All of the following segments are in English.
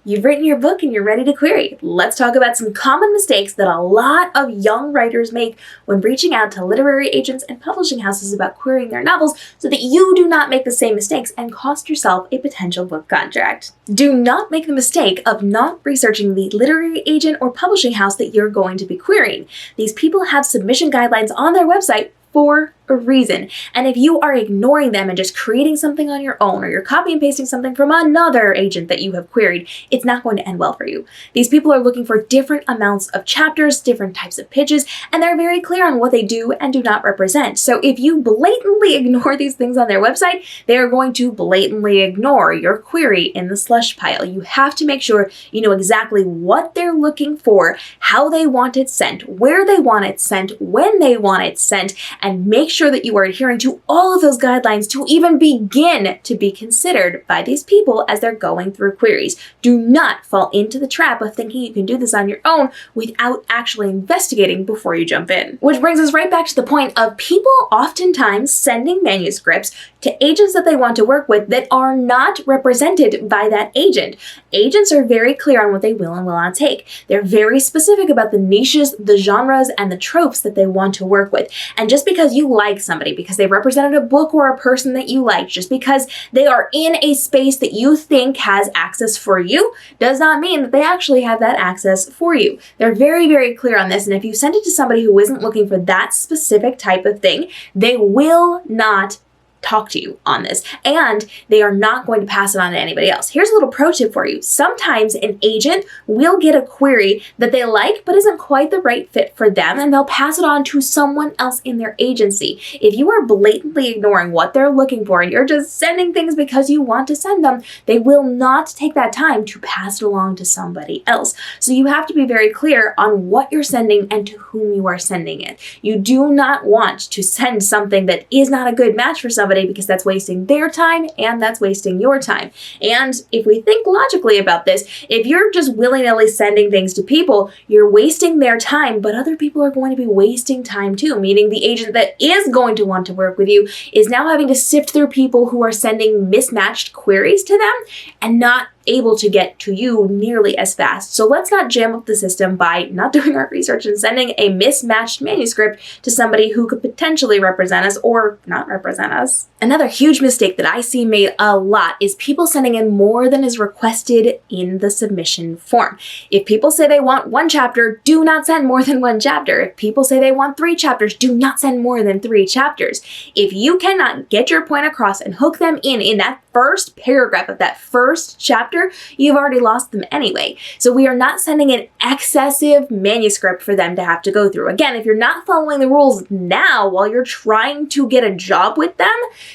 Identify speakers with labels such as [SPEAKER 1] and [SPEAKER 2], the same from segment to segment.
[SPEAKER 1] You've written your book and you're ready to query. Let's talk about some common mistakes that a lot of young writers make when reaching out to literary agents and publishing houses about querying their novels so that you do not make the same mistakes and cost yourself a potential book contract. Do not make the mistake of not researching the literary agent or publishing house that you're going to be querying. These people have submission guidelines on their website for a reason. And if you are ignoring them and just creating something on your own, or you're copy and pasting something from another agent that you have queried, it's not going to end well for you. These people are looking for different amounts of chapters, different types of pitches, and they're very clear on what they do and do not represent. So if you blatantly ignore these things on their website, they are going to blatantly ignore your query in the slush pile. You have to make sure you know exactly what they're looking for, how they want it sent, where they want it sent, when they want it sent, and make sure that you are adhering to all of those guidelines to even begin to be considered by these people as they're going through queries. Do not fall into the trap of thinking you can do this on your own without actually investigating before you jump in. Which brings us right back to the point of people oftentimes sending manuscripts to agents that they want to work with that are not represented by that agent. Agents are very clear on what they will and will not take. They're very specific about the niches, the genres, and the tropes that they want to work with. And just because you like somebody, because they represented a book or a person that you like, just because they are in a space that you think has access for you, does not mean that they actually have that access for you. They're very, very clear on this. And if you send it to somebody who isn't looking for that specific type of thing, they will not talk to you on this, and they are not going to pass it on to anybody else. Here's a little pro tip for you. Sometimes an agent will get a query that they like but isn't quite the right fit for them, and they'll pass it on to someone else in their agency. If you are blatantly ignoring what they're looking for and you're just sending things because you want to send them, they will not take that time to pass it along to somebody else. So you have to be very clear on what you're sending and to whom you are sending it. You do not want to send something that is not a good match for somebody, because that's wasting their time and that's wasting your time. And if we think logically about this, if you're just willy-nilly sending things to people, you're wasting their time, but other people are going to be wasting time too, meaning the agent that is going to want to work with you is now having to sift through people who are sending mismatched queries to them and not able to get to you nearly as fast. So let's not jam up the system by not doing our research and sending a mismatched manuscript to somebody who could potentially represent us or not represent us. Another huge mistake that I see made a lot is people sending in more than is requested in the submission form. If people say they want 1 chapter, do not send more than 1 chapter. If people say they want 3 chapters, do not send more than 3 chapters. If you cannot get your point across and hook them in that first paragraph of that first chapter, you've already lost them anyway. So we are not sending an excessive manuscript for them to have to go through. Again, if you're not following the rules now while you're trying to get a job with them,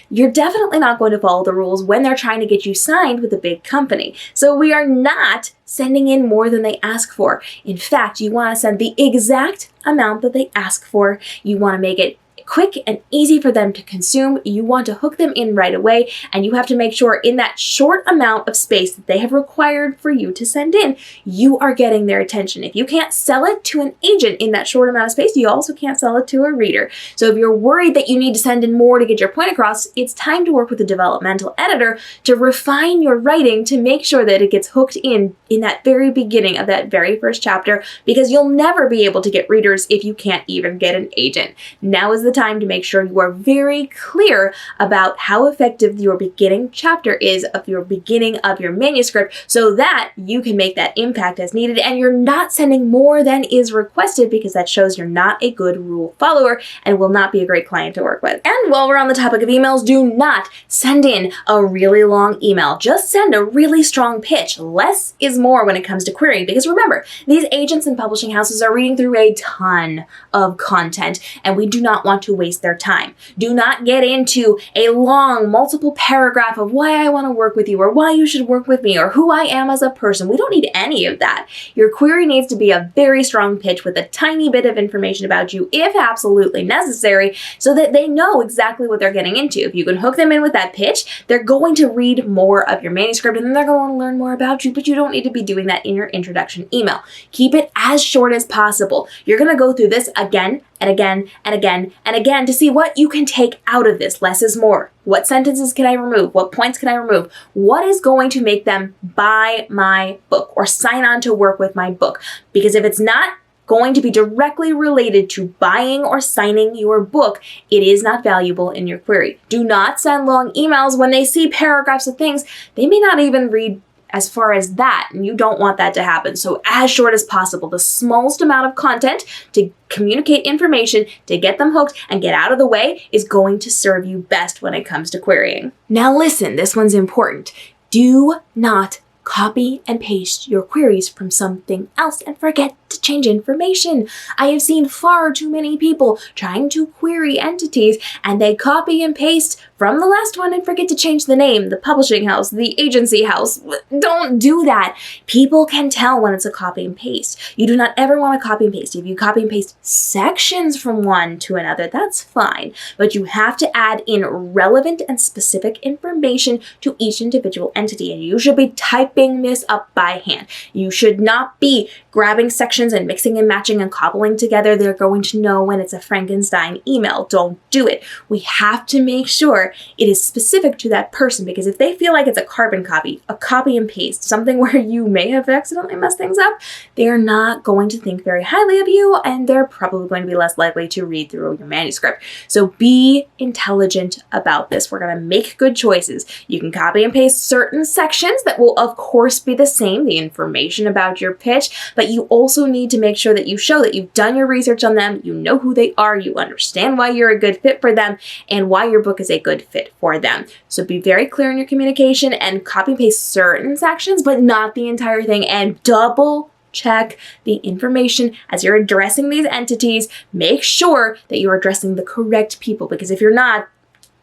[SPEAKER 1] you're definitely not going to follow the rules when they're trying to get you signed with a big company. So we are not sending in more than they ask for. In fact, you want to send the exact amount that they ask for. You want to make it quick and easy for them to consume. You want to hook them in right away, and you have to make sure in that short amount of space that they have required for you to send in, you are getting their attention. If you can't sell it to an agent in that short amount of space, you also can't sell it to a reader. So if you're worried that you need to send in more to get your point across, it's time to work with a developmental editor to refine your writing to make sure that it gets hooked in that very beginning of that very first chapter, because you'll never be able to get readers if you can't even get an agent. Now is the time to make sure you are very clear about how effective your beginning chapter is of your beginning of your manuscript so that you can make that impact as needed and you're not sending more than is requested, because that shows you're not a good rule follower and will not be a great client to work with. And while we're on the topic of emails, do not send in a really long email. Just send a really strong pitch. Less is more when it comes to querying, because remember, these agents and publishing houses are reading through a ton of content and we do not want to waste their time. Do not get into a long, multiple paragraph of why I want to work with you or why you should work with me or who I am as a person. We don't need any of that. Your query needs to be a very strong pitch with a tiny bit of information about you, if absolutely necessary, so that they know exactly what they're getting into. If you can hook them in with that pitch, they're going to read more of your manuscript and then they're going to want to learn more about you, but you don't need to be doing that in your introduction email. Keep it as short as possible. You're going to go through this again and again and again and again to see what you can take out of this. Less is more. What sentences can I remove? What points can I remove? What is going to make them buy my book or sign on to work with my book? Because if it's not going to be directly related to buying or signing your book, it is not valuable in your query. Do not send long emails when they see paragraphs of things they may not even read as far as that, and you don't want that to happen. So as short as possible, the smallest amount of content to communicate information, to get them hooked and get out of the way is going to serve you best when it comes to querying. Now listen, this one's important. Do not copy and paste your queries from something else and forget to change information. I have seen far too many people trying to query entities and they copy and paste from the last one and forget to change the name, the publishing house, the agency house. Don't do that. People can tell when it's a copy and paste. You do not ever want to copy and paste. If you copy and paste sections from one to another, that's fine, but you have to add in relevant and specific information to each individual entity, and you should be typing this up by hand. You should not be grabbing sections and mixing and matching and cobbling together. They're going to know when it's a Frankenstein email. Don't do it. We have to make sure it is specific to that person, because if they feel like it's a carbon copy, a copy and paste, something where you may have accidentally messed things up, they're not going to think very highly of you, and they're probably going to be less likely to read through your manuscript. So be intelligent about this. We're going to make good choices. You can copy and paste certain sections that will of course be the same, the information about your pitch, but you also need to make sure that you show that you've done your research on them, you know who they are, you understand why you're a good fit for them, and why your book is a good fit for them. So be very clear in your communication and copy and paste certain sections, but not the entire thing, and double check the information as you're addressing these entities. Make sure that you're addressing the correct people, because if you're not,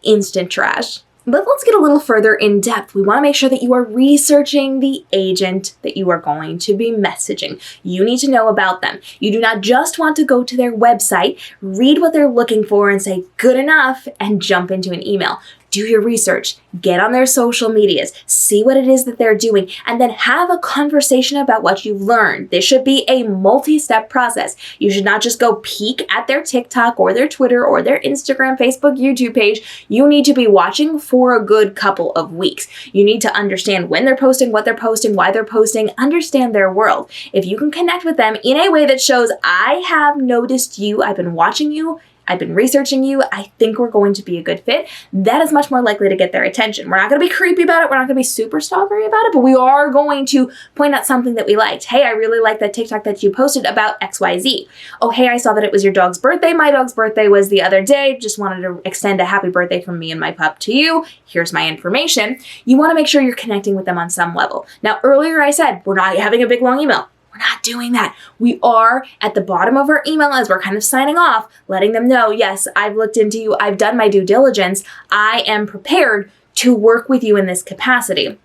[SPEAKER 1] instant trash. But let's get a little further in depth. We want to make sure that you are researching the agent that you are going to be messaging. You need to know about them. You do not just want to go to their website, read what they're looking for and say, good enough, and jump into an email. Do your research, get on their social medias, see what it is that they're doing, and then have a conversation about what you've learned. This should be a multi-step process. You should not just go peek at their TikTok or their Twitter or their Instagram, Facebook, YouTube page. You need to be watching for a good couple of weeks. You need to understand when they're posting, what they're posting, why they're posting, understand their world. If you can connect with them in a way that shows, I have noticed you, I've been watching you, I've been researching you, I think we're going to be a good fit, that is much more likely to get their attention. We're not going to be creepy about it. We're not going to be super stalkery about it, but we are going to point out something that we liked. Hey, I really like that TikTok that you posted about XYZ. Oh, hey, I saw that it was your dog's birthday. My dog's birthday was the other day. Just wanted to extend a happy birthday from me and my pup to you. Here's my information. You want to make sure you're connecting with them on some level. Now, earlier I said, we're not having a big long email. We're not doing that. We are at the bottom of our email as we're kind of signing off, letting them know, yes, I've looked into you. I've done my due diligence. I am prepared to work with you in this capacity.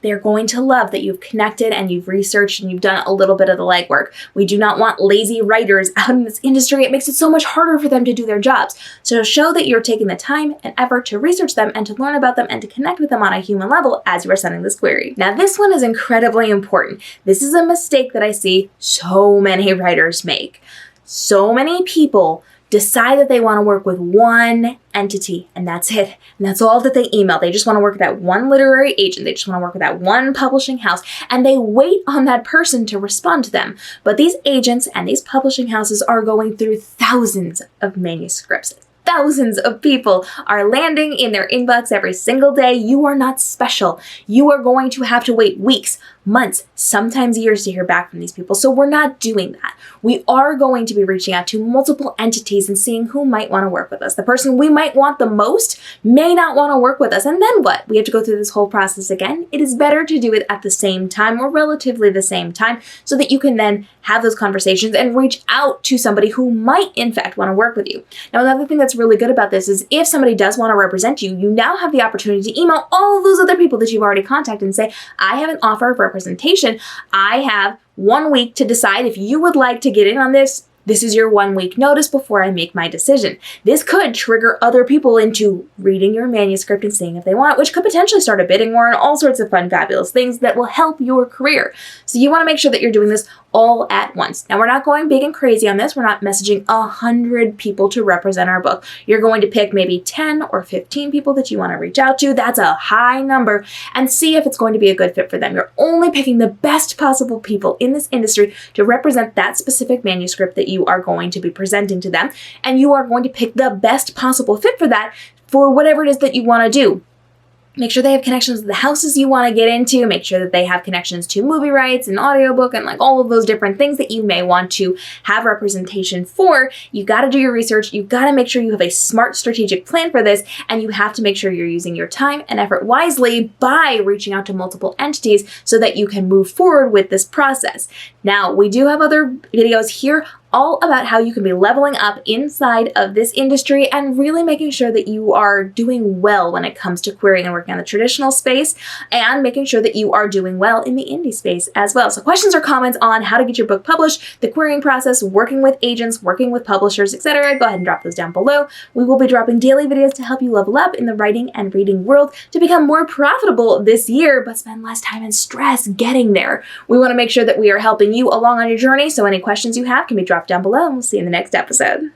[SPEAKER 1] They're going to love that you've connected and you've researched and you've done a little bit of the legwork. We do not want lazy writers out in this industry. It makes it so much harder for them to do their jobs. So show that you're taking the time and effort to research them and to learn about them and to connect with them on a human level as you are sending this query. Now, this one is incredibly important. This is a mistake that I see so many writers make. So many people decide that they want to work with one entity, and that's it. And that's all that they email. They just want to work with that one literary agent. They just want to work with that one publishing house, and they wait on that person to respond to them. But these agents and these publishing houses are going through thousands of manuscripts. Thousands of people are landing in their inbox every single day. You are not special. You are going to have to wait weeks, months, sometimes years to hear back from these people. So we're not doing that. We are going to be reaching out to multiple entities and seeing who might want to work with us. The person we might want the most may not want to work with us. And then what? We have to go through this whole process again. It is better to do it at the same time or relatively the same time so that you can then have those conversations and reach out to somebody who might in fact want to work with you. Now, another thing that's really good about this is if somebody does want to represent you, you now have the opportunity to email all of those other people that you've already contacted and say, I have an offer of representation. I have 1 week to decide if you would like to get in on this. This is your 1 week notice before I make my decision. This could trigger other people into reading your manuscript and seeing if they want it, which could potentially start a bidding war and all sorts of fun, fabulous things that will help your career. So you want to make sure that you're doing this all at once. Now, we're not going big and crazy on this. We're not messaging 100 people to represent our book. You're going to pick maybe 10 or 15 people that you want to reach out to. That's a high number, and see if it's going to be a good fit for them. You're only picking the best possible people in this industry to represent that specific manuscript that you are going to be presenting to them, and you are going to pick the best possible fit for that for whatever it is that you want to do. Make sure they have connections to the houses you want to get into. Make sure that they have connections to movie rights and audiobook and like all of those different things that you may want to have representation for. You got to do your research. You got to make sure you have a smart strategic plan for this, and you have to make sure you're using your time and effort wisely by reaching out to multiple entities so that you can move forward with this process. Now, we do have other videos here all about how you can be leveling up inside of this industry and really making sure that you are doing well when it comes to querying and working on the traditional space, and making sure that you are doing well in the indie space as well. So questions or comments on how to get your book published, the querying process, working with agents, working with publishers, etc., go ahead and drop those down below. We will be dropping daily videos to help you level up in the writing and reading world to become more profitable this year, but spend less time and stress getting there. We want to make sure that we are helping you along on your journey, so any questions you have can be dropped down below, and we'll see you in the next episode.